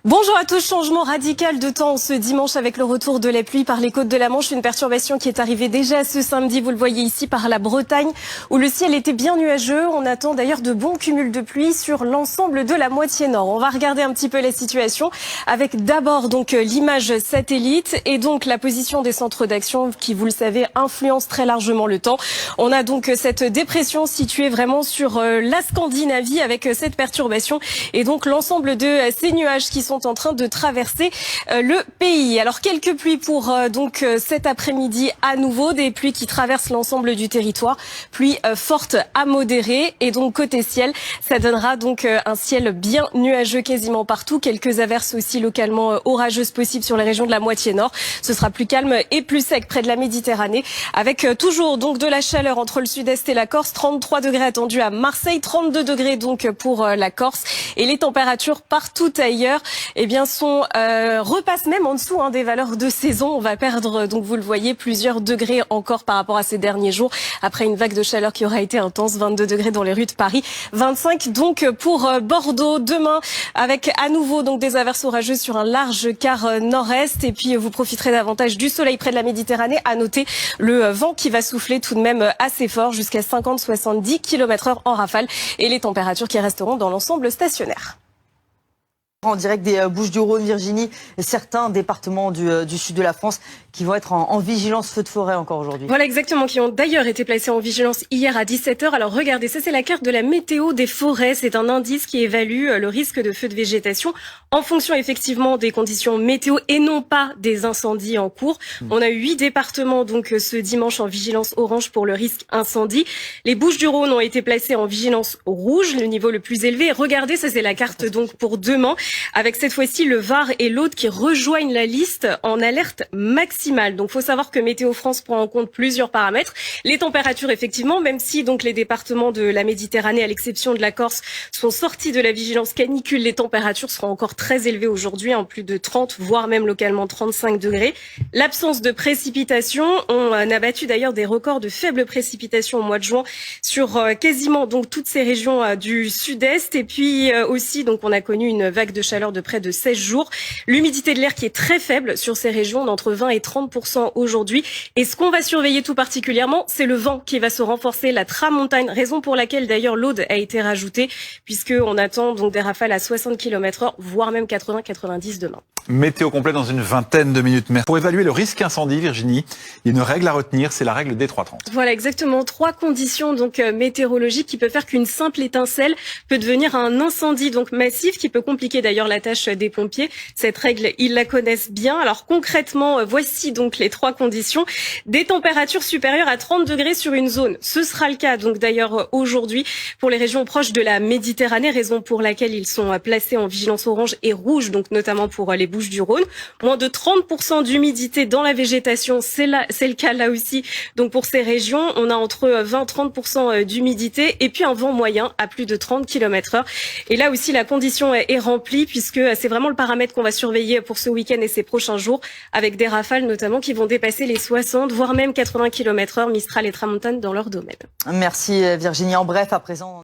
Bonjour à tous, changement radical de temps ce dimanche avec le retour de la pluie par les côtes de la Manche. Une perturbation qui est arrivée déjà ce samedi, vous le voyez ici par la Bretagne où le ciel était bien nuageux. On attend d'ailleurs de bons cumuls de pluie sur l'ensemble de la moitié nord. On va regarder un petit peu la situation avec d'abord donc l'image satellite et donc la position des centres d'action qui, vous le savez, influence très largement le temps. On a donc cette dépression située vraiment sur la Scandinavie avec cette perturbation et donc l'ensemble de ces nuages qui sont en train de traverser le pays. Alors quelques pluies pour donc cet après-midi à nouveau, des pluies qui traversent l'ensemble du territoire, pluies fortes à modérées et donc côté ciel, ça donnera donc un ciel bien nuageux quasiment partout, quelques averses aussi localement orageuses possibles sur les régions de la moitié nord. Ce sera plus calme et plus sec près de la Méditerranée avec toujours donc de la chaleur entre le sud-est et la Corse, 33 degrés attendus à Marseille, 32 degrés donc pour la Corse et les températures partout ailleurs repassent même en dessous des valeurs de saison. On va perdre, donc vous le voyez, plusieurs degrés encore par rapport à ces derniers jours après une vague de chaleur qui aura été intense, 22 degrés dans les rues de Paris, 25 donc pour Bordeaux. Demain avec à nouveau donc des averses orageuses sur un large quart nord-est et puis vous profiterez davantage du soleil près de la Méditerranée. À noter le vent qui va souffler tout de même assez fort jusqu'à 50-70 km/h en rafale et les températures qui resteront dans l'ensemble stationnaires. En direct des Bouches-du-Rhône, Virginie, et certains départements du sud de la France qui vont être en vigilance feu de forêt encore aujourd'hui. Voilà exactement, qui ont d'ailleurs été placés en vigilance hier à 17h. Alors regardez, ça c'est la carte de la météo des forêts. C'est un indice qui évalue le risque de feu de végétation en fonction effectivement des conditions météo et non pas des incendies en cours. On a eu 8 départements donc ce dimanche en vigilance orange pour le risque incendie. Les Bouches-du-Rhône ont été placés en vigilance rouge, le niveau le plus élevé. Regardez, ça c'est la carte donc pour demain, avec cette fois-ci le Var et l'Aude qui rejoignent la liste en alerte maximale. Donc faut savoir que Météo France prend en compte plusieurs paramètres. Les températures effectivement, même si donc les départements de la Méditerranée, à l'exception de la Corse, sont sortis de la vigilance canicule, les températures seront encore très élevées aujourd'hui, en plus de 30, voire même localement 35 degrés. L'absence de précipitations, on a battu d'ailleurs des records de faibles précipitations au mois de juin sur quasiment donc toutes ces régions du sud-est. Et puis aussi, donc on a connu une vague de chaleur de près de 16 jours. L'humidité de l'air qui est très faible sur ces régions, d'entre 20 et 30% aujourd'hui. Et ce qu'on va surveiller tout particulièrement, c'est le vent qui va se renforcer, la tramontane, raison pour laquelle d'ailleurs l'Aude a été rajoutée, puisqu'on attend donc des rafales à 60 km/h, voire même 80-90 demain. Météo complet dans une vingtaine de minutes. Mais pour évaluer le risque incendie, Virginie, il y a une règle à retenir, c'est la règle des 3-30. Voilà, exactement. 3 conditions donc météorologiques qui peuvent faire qu'une simple étincelle peut devenir un incendie donc massif qui peut compliquer d'ailleurs la tâche des pompiers. Cette règle, ils la connaissent bien. Alors concrètement, voici donc les 3 conditions. Des températures supérieures à 30 degrés sur une zone. Ce sera le cas donc d'ailleurs aujourd'hui pour les régions proches de la Méditerranée, raison pour laquelle ils sont placés en vigilance orange et rouge, donc notamment pour les Bouches-du-Rhône. Moins de 30% d'humidité dans la végétation, c'est le cas là aussi. Donc pour ces régions, on a entre 20-30% d'humidité et puis un vent moyen à plus de 30 km/h. Et là aussi, la condition est remplie puisque c'est vraiment le paramètre qu'on va surveiller pour ce week-end et ces prochains jours avec des rafales notamment qui vont dépasser les 60 voire même 80 km/h, Mistral et Tramontane dans leur domaine. Merci Virginie. En bref, à présent...